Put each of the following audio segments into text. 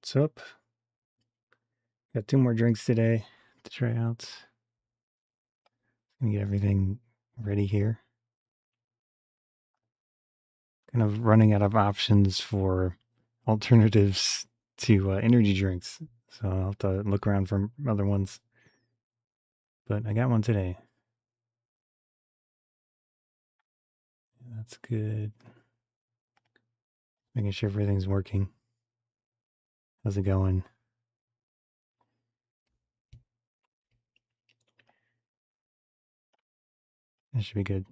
What's up? Got 2 more drinks today to try out. Gonna get everything ready here. Kind of running out of options for alternatives to energy drinks, so I'll have to look around for other ones. But I got one today. That's good. Making sure everything's working. How's it going? That should be good.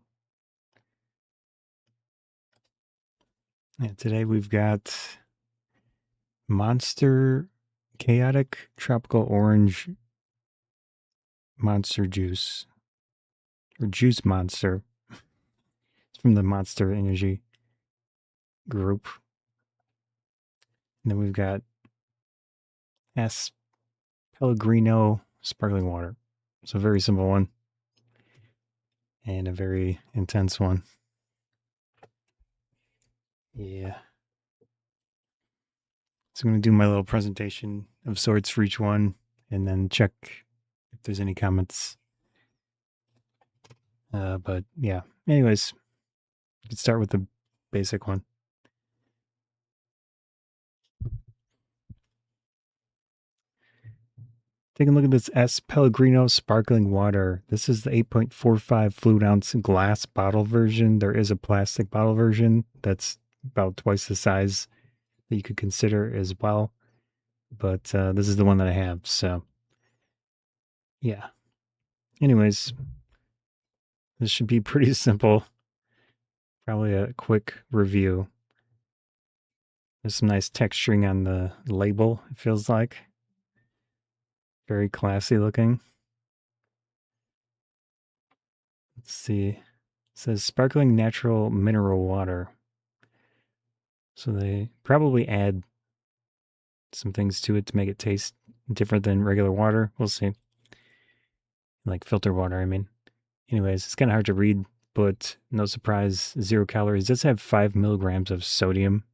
Yeah, today we've got Monster Khaotic Tropical Orange Monster Juice. Or Juice Monster. It's from the Monster Energy group. And then we've got S.Pellegrino sparkling water. It's a very simple one and a very intense one. Yeah. So I'm going to do my little presentation of sorts for each one and then check if there's any comments. But yeah, anyways, let's start with the basic one. Take a look at this S. Pellegrino sparkling water. This is the 8.45 fluid ounce glass bottle version. There is a plastic bottle version that's about twice the size that you could consider as well. But this is the one that I have. So, yeah. Anyways, this should be pretty simple. Probably a quick review. There's some nice texturing on the label, it feels like. Very classy looking. Let's see. It says sparkling natural mineral water. So they probably add some things to it to make it taste different than regular water. We'll see. Like filter water, I mean. Anyways, it's kind of hard to read, but no surprise, 0 calories. It does have 5 milligrams of sodium.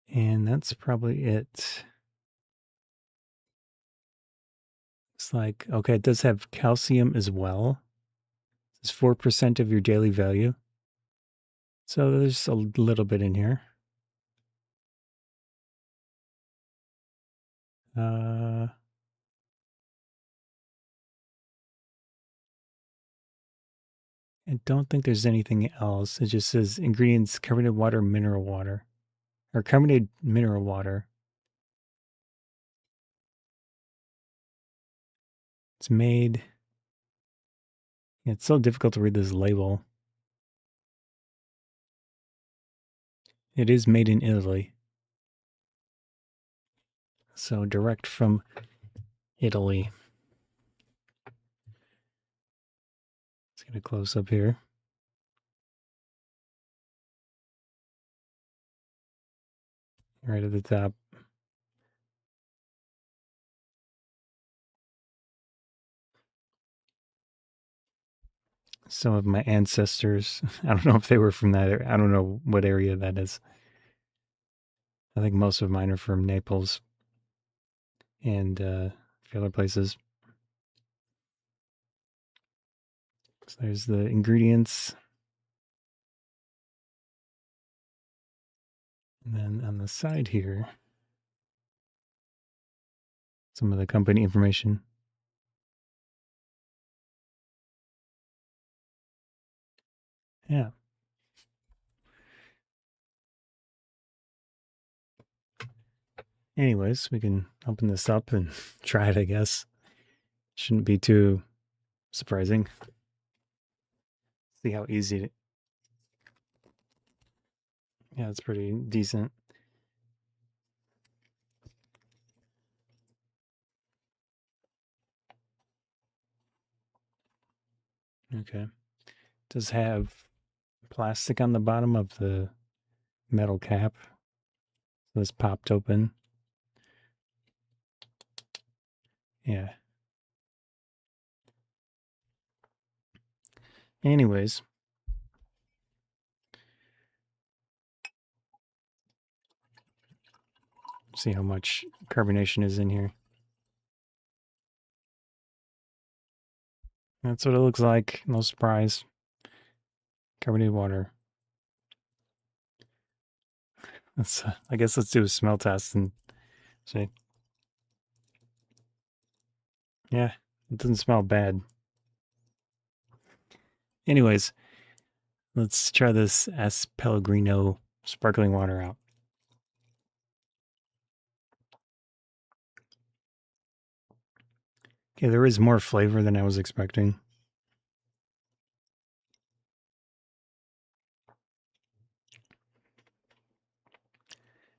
And that's probably it. It's like, okay, it does have calcium as well. It's 4% of your daily value. So there's a little bit in here. I don't think there's anything else. It just says ingredients: carbonated water, mineral water, or carbonated mineral water. It's made. It's so difficult to read this label. It is made in Italy. So direct from Italy. Let's get a close up here. Right at the top. Some of my ancestors. I don't know if they were from that area. I don't know what area that is. I think most of mine are from Naples and a few other places. So there's the ingredients. And then on the side here, some of the company information. Yeah. Anyways, we can open this up and try it, I guess. Shouldn't be too surprising. See how easy it. Yeah, it's pretty decent. Okay. It does have plastic on the bottom of the metal cap. So this popped open. Yeah. Anyways, See how much carbonation is in here. That's what it looks like. No surprise. Carbonated water. I guess let's do a smell test and see. Yeah, it doesn't smell bad. Anyways, let's try this S.Pellegrino sparkling water out. Okay, there is more flavor than I was expecting.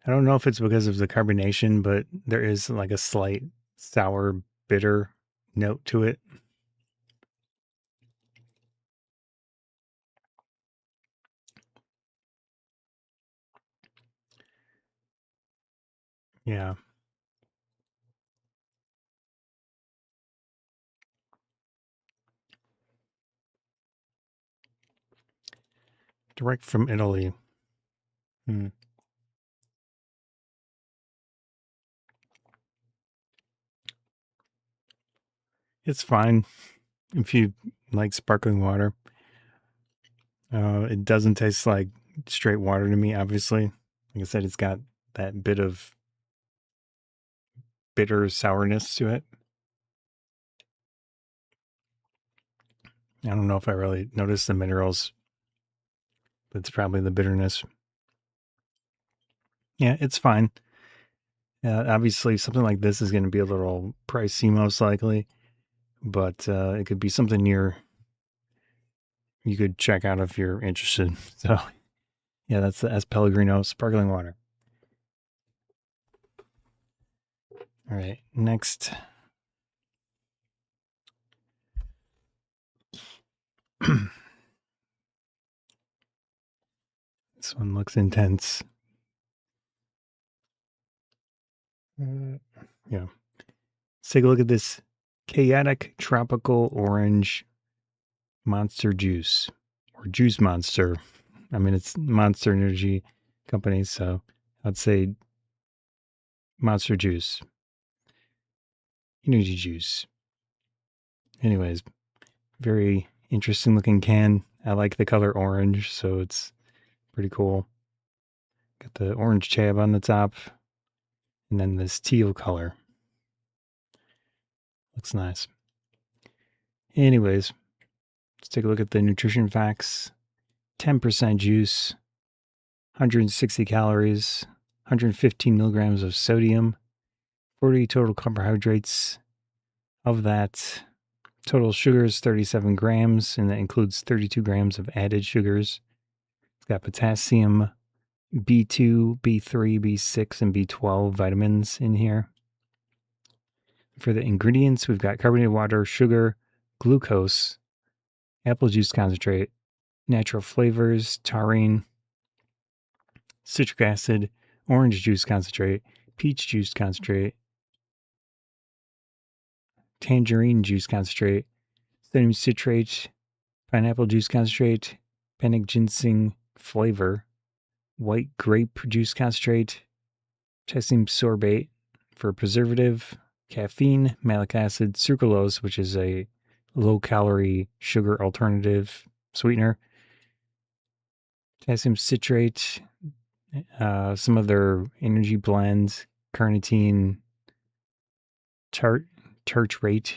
I don't know if it's because of the carbonation, but there is like a slight sour, bitter note to it. Yeah. Direct from Italy. Hmm. It's fine if you like sparkling water. It doesn't taste like straight water to me, obviously. Like I said, it's got that bit of bitter sourness to it. I don't know if I really noticed the minerals, but it's probably the bitterness. Yeah, it's fine. Obviously, something like this is going to be a little pricey, most likely, but it could be something you could check out if you're interested. So, yeah, that's the S. Pellegrino sparkling water. All right, next. This one looks intense. Yeah. Let's take a look at this Khaotic tropical orange monster juice or juice monster. I mean, it's Monster Energy Company, so I'd say monster juice, energy juice. Anyways, very interesting looking can. I like the color orange, so it's pretty cool. Got the orange tab on the top, and then this teal color. Looks nice. Anyways, let's take a look at the nutrition facts. 10% juice, 160 calories, 115 milligrams of sodium, 40 total carbohydrates. Of that, total sugar is 37 grams, and that includes 32 grams of added sugars. It's got potassium, B2, B3, B6, and B12 vitamins in here. For the ingredients, we've got carbonated water, sugar, glucose, apple juice concentrate, natural flavors, taurine, citric acid, orange juice concentrate, peach juice concentrate, tangerine juice concentrate, sodium citrate, pineapple juice concentrate, panic ginseng flavor, white grape juice concentrate, potassium sorbate for preservative, caffeine, malic acid, sucralose, which is a low calorie sugar alternative sweetener, potassium citrate, some other energy blends, carnitine, tartrate,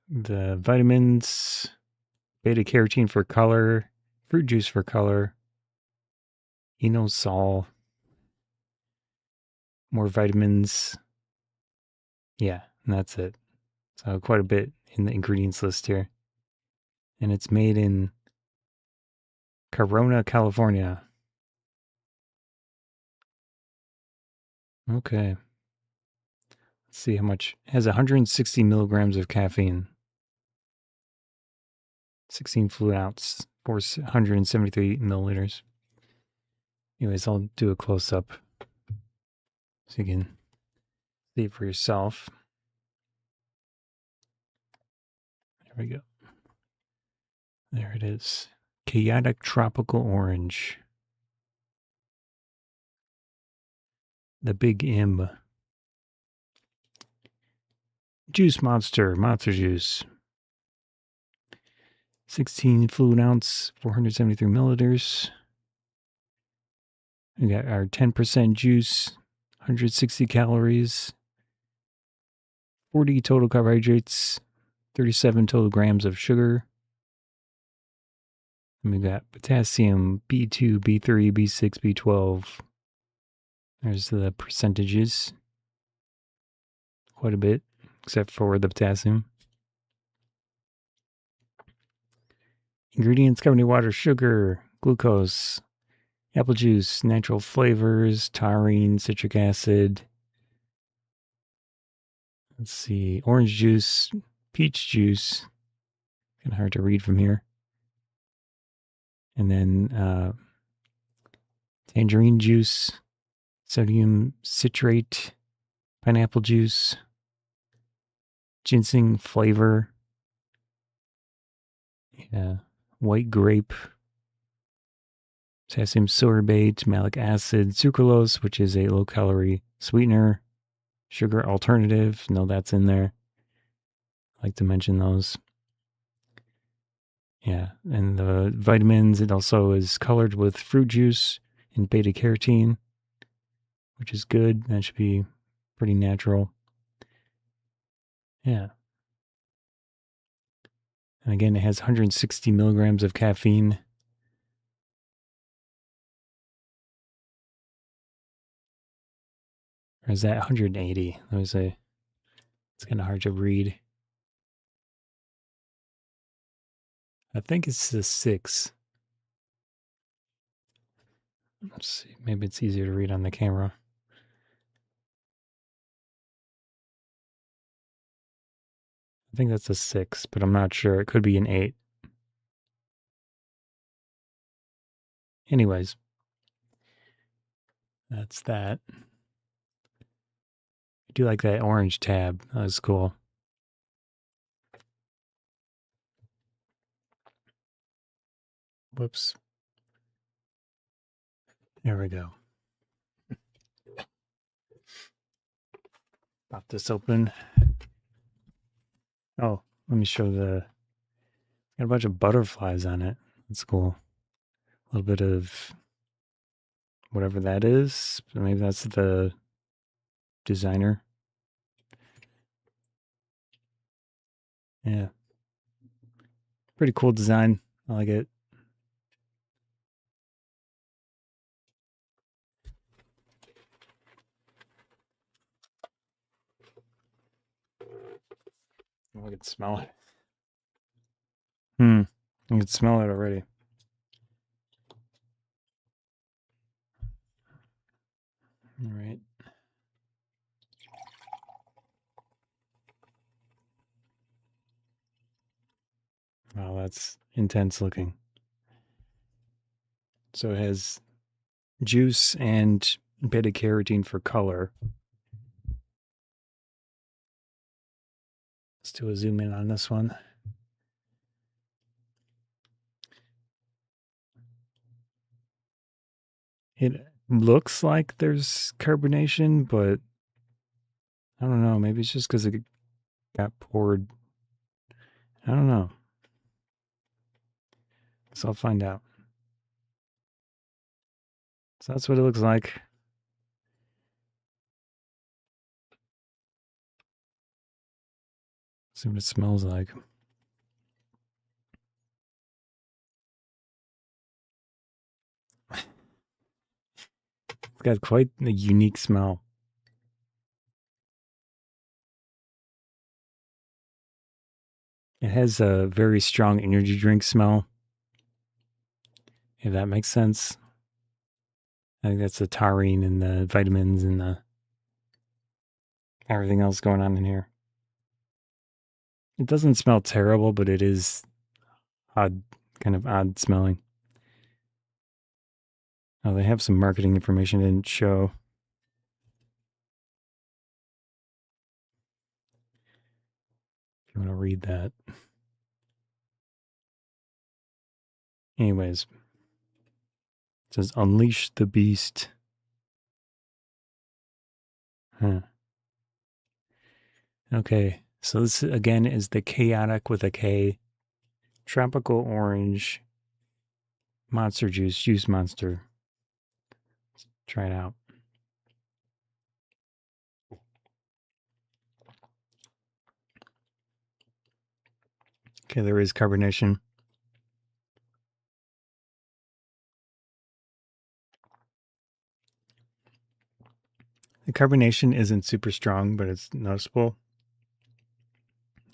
the vitamins, beta carotene for color, fruit juice for color, inosol, more vitamins. Yeah, and that's it. So quite a bit in the ingredients list here. And it's made in Corona, California. Okay. Let's see how much. It has 160 milligrams of caffeine. 16 fluid ounce, 473 milliliters. Anyways, I'll do a close up so you can see it for yourself. There we go. There it is. Khaotic tropical orange. The Big M. Juice Monster. Monster Juice. 16 fluid ounce, 473 milliliters. We got our 10% juice, 160 calories, 40 total carbohydrates, 37 total grams of sugar. And we got potassium, B2, B3, B6, B12. There's the percentages. Quite a bit, except for the potassium. Ingredients: carbonated water, sugar, glucose, apple juice, natural flavors, taurine, citric acid. Let's see, orange juice, peach juice. Kind of hard to read from here. And then tangerine juice, sodium citrate, pineapple juice, ginseng flavor, white grape, potassium sorbate, malic acid, sucralose, which is a low-calorie sweetener, sugar alternative. No, that's in there. I like to mention those. Yeah, and the vitamins, it also is colored with fruit juice and beta carotene, which is good. That should be pretty natural. Yeah. And again, it has 160 milligrams of caffeine. Or is that 180? Let me say. It's kind of hard to read. I think it's the 6. Let's see. Maybe it's easier to read on the camera. I think that's a 6, but I'm not sure. It could be an 8. Anyways, that's that. I do like that orange tab. That was cool. Whoops. There we go. Pop this open. Oh, let me show got a bunch of butterflies on it. That's cool. A little bit of whatever that is. Maybe that's the designer. Yeah. Pretty cool design. I like it. Oh, I can smell it. I can smell it already. All right. Wow, that's intense looking. So it has juice and beta carotene for color. Let's do a zoom in on this one. It looks like there's carbonation, but I don't know. Maybe it's just because it got poured. I don't know. So I'll find out. So that's what it looks like. See what it smells like. It's got quite a unique smell. It has a very strong energy drink smell, if that makes sense. I think that's the taurine and the vitamins and the everything else going on in here. It doesn't smell terrible, but it is odd, kind of odd smelling. Oh, they have some marketing information it didn't show. If you want to read that. Anyways, it says unleash the beast. Huh. Okay, so this again is the Khaotic with a K. Tropical orange monster juice monster. Try it out. Okay, there is carbonation. The carbonation isn't super strong, but it's noticeable.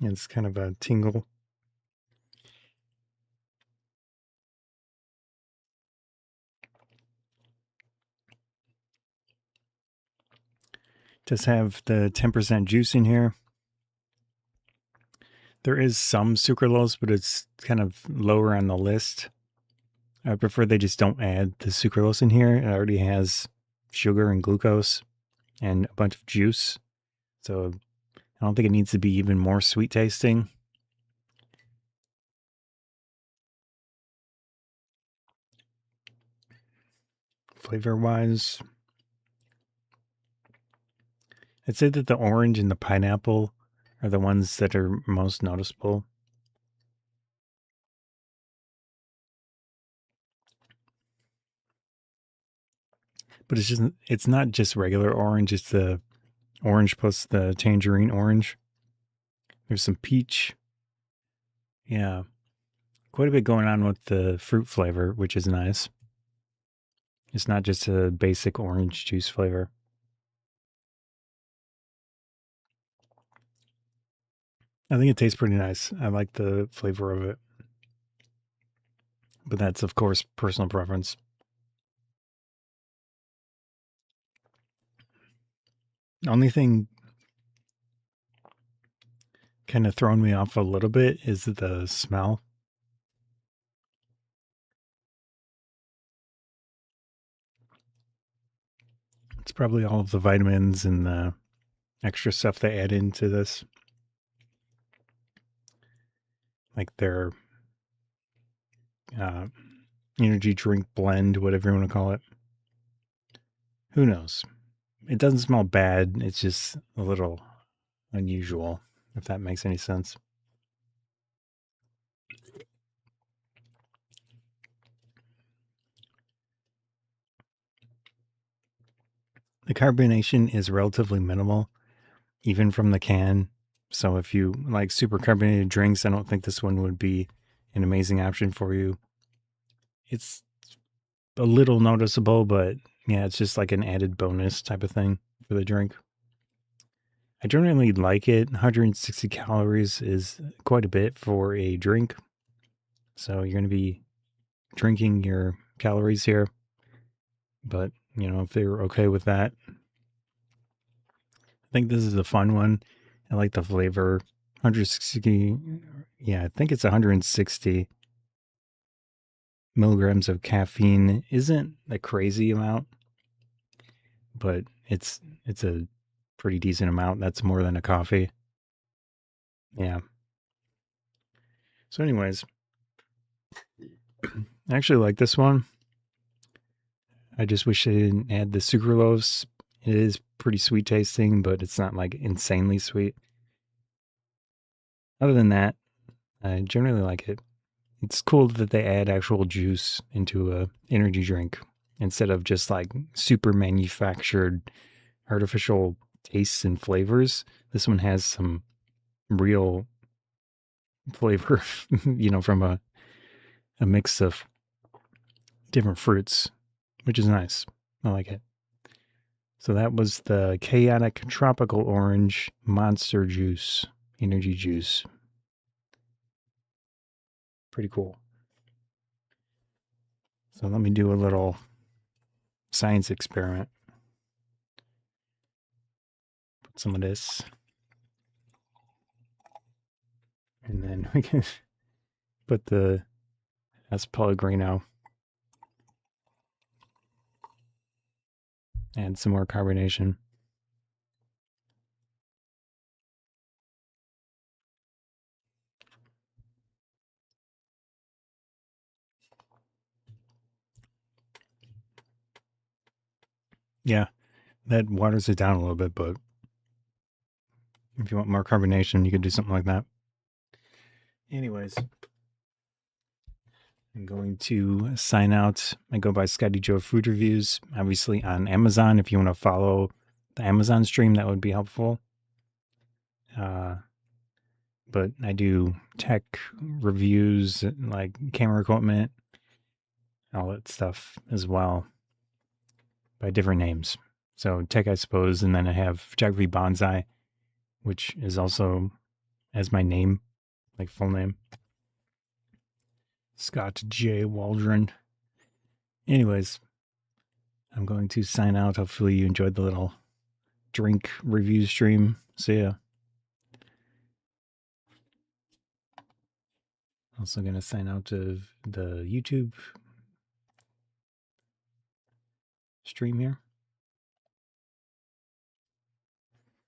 It's kind of a tingle. Does have the 10% juice in here. There is some sucralose, but it's kind of lower on the list. I prefer they just don't add the sucralose in here. It already has sugar and glucose and a bunch of juice. So I don't think it needs to be even more sweet tasting. Flavor wise, I'd say that the orange and the pineapple are the ones that are most noticeable. But it's not just regular orange, it's the orange plus the tangerine orange. There's some peach. Yeah. Quite a bit going on with the fruit flavor, which is nice. It's not just a basic orange juice flavor. I think it tastes pretty nice. I like the flavor of it. But that's, of course, personal preference. The only thing kind of throwing me off a little bit is the smell. It's probably all of the vitamins and the extra stuff they add into this. Like their uh, energy drink blend, whatever you want to call it. Who knows? It doesn't smell bad. It's just a little unusual, if that makes any sense. The carbonation is relatively minimal, even from the can. So if you like super carbonated drinks, I don't think this one would be an amazing option for you. It's a little noticeable, but yeah, it's just like an added bonus type of thing for the drink. I generally like it. 160 calories is quite a bit for a drink. So you're going to be drinking your calories here. But, if they're okay with that, I think this is a fun one. I like the flavor. 160, yeah, I think it's 160 milligrams of caffeine. Isn't a crazy amount, but it's a pretty decent amount. That's more than a coffee. Yeah. So, anyways, I actually like this one. I just wish they didn't add the sucralose. It is pretty sweet tasting, but it's not like insanely sweet. Other than that, I generally like it. It's cool that they add actual juice into a energy drink instead of just like super manufactured artificial tastes and flavors. This one has some real flavor, from a mix of different fruits, which is nice. I like it. So that was the Khaotic Tropical Orange Monster Juice, Energy Juice. Pretty cool. So let me do a little science experiment. Put some of this. And then we can put the S.Pellegrino. Add some more carbonation. Yeah, That waters it down a little bit, but if you want more carbonation, you could do something like that. Anyways, I'm going to sign out. I go by Scotty Joe Food Reviews, obviously on Amazon. If you want to follow the Amazon stream, that would be helpful. But I do tech reviews, like camera equipment, all that stuff as well, by different names. So tech, I suppose, and then I have Photography Bonsai, which is also as my name, like full name, Scott J. Waldron. Anyways, I'm going to sign out. Hopefully you enjoyed the little drink review stream. See ya. Also going to sign out of the YouTube stream here.